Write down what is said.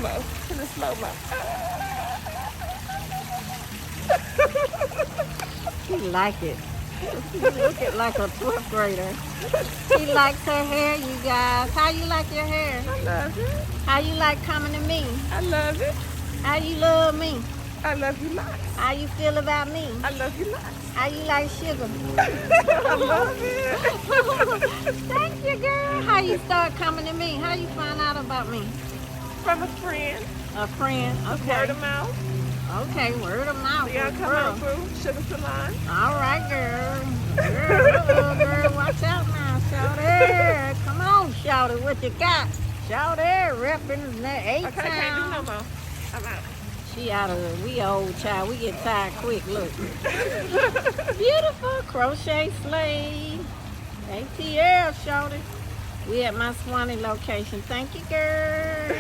slow-mo. In the slow-mo. She like it. She looking like a 12th grader. She likes her hair, you guys. How you like your hair? I love it. How you like coming to me? I love it. How you love me? I love you lots. How you feel about me? I love you lots. How you like sugar? I love it. Thank you, girl. How you start coming to me? How you find out about me? From a friend. A friend. Okay. Word of mouth. Okay, word of mouth. So y'all come girl. on, boo. Sugar Salon. All right, girl. Girl, watch out now, shout. Come on, shout it. What you got? Shout it. Repping the 8 Okay, I can't do no more. I'm out. She out of it. We old child. We get tired quick. Look. Beautiful crochet slave. ATL, shout it. We at my Swanee location. Thank you, girl.